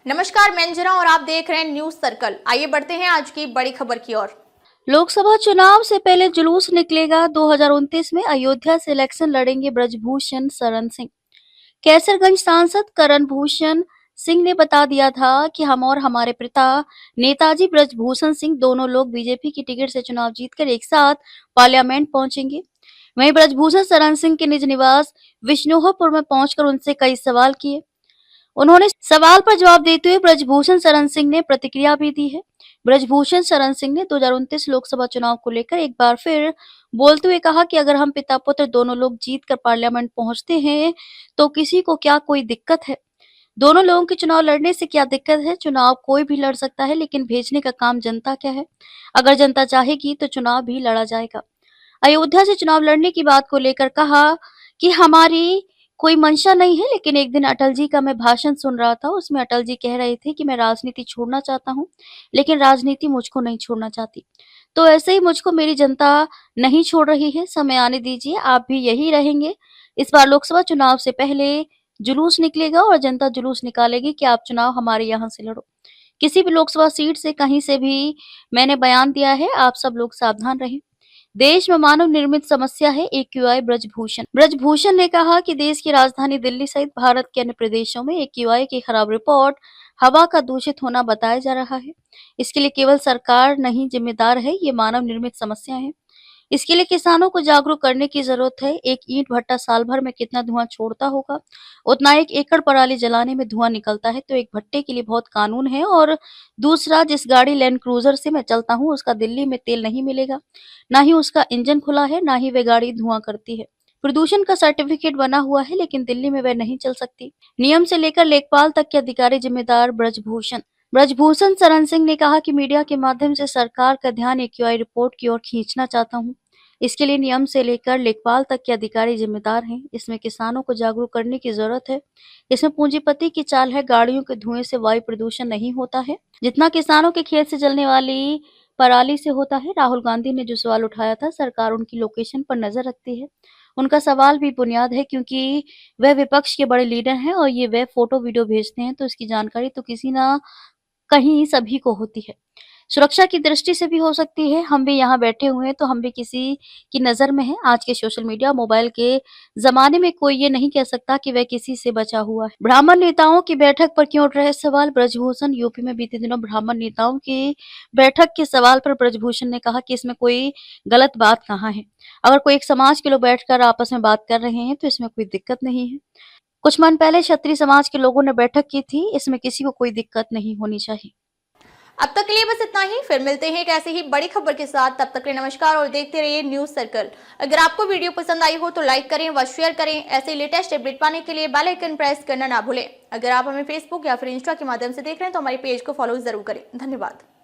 नमस्कार, मैं अंजना और आप देख रहे हैं न्यूज सर्कल। आइए बढ़ते हैं आज की बड़ी खबर की ओर। लोकसभा चुनाव से पहले जुलूस निकलेगा। 2029 में अयोध्या से इलेक्शन लड़ेंगे ब्रजभूषण शरण सिंह। कैसरगंज सांसद करण भूषण सिंह ने बता दिया था कि हम और हमारे पिता नेताजी ब्रजभूषण सिंह दोनों लोग बीजेपी की टिकट से चुनाव जीतकर एक साथ पार्लियामेंट पहुंचेंगे। वहीं ब्रजभूषण शरण सिंह के निज निवास विश्नोहपुर में पहुंचकर उनसे कई सवाल किए। उन्होंने सवाल पर जवाब देते हुए ब्रजभूषण शरण सिंह ने प्रतिक्रिया भी दी है। ब्रजभूषण शरण सिंह ने 2029 लोकसभा चुनाव को लेकर एक बार फिर बोलते हुए कहा कि अगर हम पिता पुत्र दोनों लोग जीत कर पार्लियामेंट पहुंचते हैं तो किसी को क्या कोई दिक्कत है। दोनों लोगों के चुनाव लड़ने से क्या दिक्कत है। चुनाव कोई भी लड़ सकता है, लेकिन भेजने का काम जनता क्या है। अगर जनता चाहेगी तो चुनाव भी लड़ा जाएगा। अयोध्या से चुनाव लड़ने की बात को लेकर कहा कि हमारी कोई मंशा नहीं है, लेकिन एक दिन अटल जी का मैं भाषण सुन रहा था, उसमें अटल जी कह रहे थे कि मैं राजनीति छोड़ना चाहता हूँ, लेकिन राजनीति मुझको नहीं छोड़ना चाहती। तो ऐसे ही मुझको मेरी जनता नहीं छोड़ रही है। समय आने दीजिए, आप भी यही रहेंगे। इस बार लोकसभा चुनाव से पहले जुलूस निकलेगा और जनता जुलूस निकालेगी कि आप चुनाव हमारे यहाँ से लड़ो। किसी भी लोकसभा सीट से कहीं से भी मैंने बयान दिया है, आप सब लोग सावधान रहें। देश में मानव निर्मित समस्या है एक्यूआई। ब्रजभूषण ने कहा कि देश की राजधानी दिल्ली सहित भारत के अन्य प्रदेशों में एक्यूआई की खराब रिपोर्ट हवा का दूषित होना बताया जा रहा है। इसके लिए केवल सरकार नहीं जिम्मेदार है, ये मानव निर्मित समस्या है। इसके लिए किसानों को जागरूक करने की जरूरत है। एक ईंट भट्टा साल भर में कितना धुआं छोड़ता होगा, उतना एक एकड़ पराली जलाने में धुआं निकलता है। तो एक भट्टे के लिए बहुत कानून है। और दूसरा, जिस गाड़ी लैंड क्रूजर से मैं चलता हूँ उसका दिल्ली में तेल नहीं मिलेगा, ना ही उसका इंजन खुला है, ना ही वे गाड़ी धुआं करती है। प्रदूषण का सर्टिफिकेट बना हुआ है, लेकिन दिल्ली में वह नहीं चल सकती। नियम से लेकर लेखपाल तक के अधिकारी जिम्मेदार ब्रजभूषण शरण सिंह ने कहा कि मीडिया के माध्यम से सरकार का ध्यान एक्यूआई रिपोर्ट की ओर खींचना चाहता हूं। इसके लिए नियम से लेकर लेखपाल तक के अधिकारी जिम्मेदार हैं। इसमें किसानों को जागरूक करने की जरूरत है। इसमें पूंजीपति की चाल है। गाड़ियों के धुएं से वायु प्रदूषण नहीं होता है, जितना किसानों के खेत से जलने वाली पराली से होता है। राहुल गांधी ने जो सवाल उठाया था, सरकार उनकी लोकेशन पर नजर रखती है। उनका सवाल भी बुनियाद है, क्योंकि वह विपक्ष के बड़े लीडर हैं और ये वह फोटो वीडियो भेजते हैं, तो इसकी जानकारी तो किसी ना कहीं सभी को होती है। सुरक्षा की दृष्टि से भी हो सकती है। हम भी यहाँ बैठे हुए हैं तो हम भी किसी की नजर में हैं। आज के सोशल मीडिया मोबाइल के जमाने में कोई ये नहीं कह सकता कि वह किसी से बचा हुआ है। ब्राह्मण नेताओं की बैठक पर क्यों उठ रहे सवाल। ब्रजभूषण यूपी में बीते दिनों ब्राह्मण नेताओं की बैठक के सवाल पर ब्रजभूषण ने कहा कि इसमें कोई गलत बात कहाँ है। अगर कोई एक समाज के लोग बैठकर आपस में बात कर रहे हैं तो इसमें कोई दिक्कत नहीं है। कुछ मन पहले क्षत्रिय समाज के लोगों ने बैठक की थी, इसमें किसी को कोई दिक्कत नहीं होनी चाहिए। अब तक के लिए बस इतना ही। फिर मिलते हैं एक ऐसी ही बड़ी खबर के साथ। तब तक के लिए नमस्कार और देखते रहिए न्यूज सर्कल। अगर आपको वीडियो पसंद आई हो तो लाइक करें व शेयर करें। ऐसे लेटेस्ट अपडेट पाने के लिए बेल आइकन प्रेस करना ना भूलें। अगर आप हमें फेसबुक या फिर इंस्टा के माध्यम से देख रहे हैं तो हमारे पेज को फॉलो जरूर करें। धन्यवाद।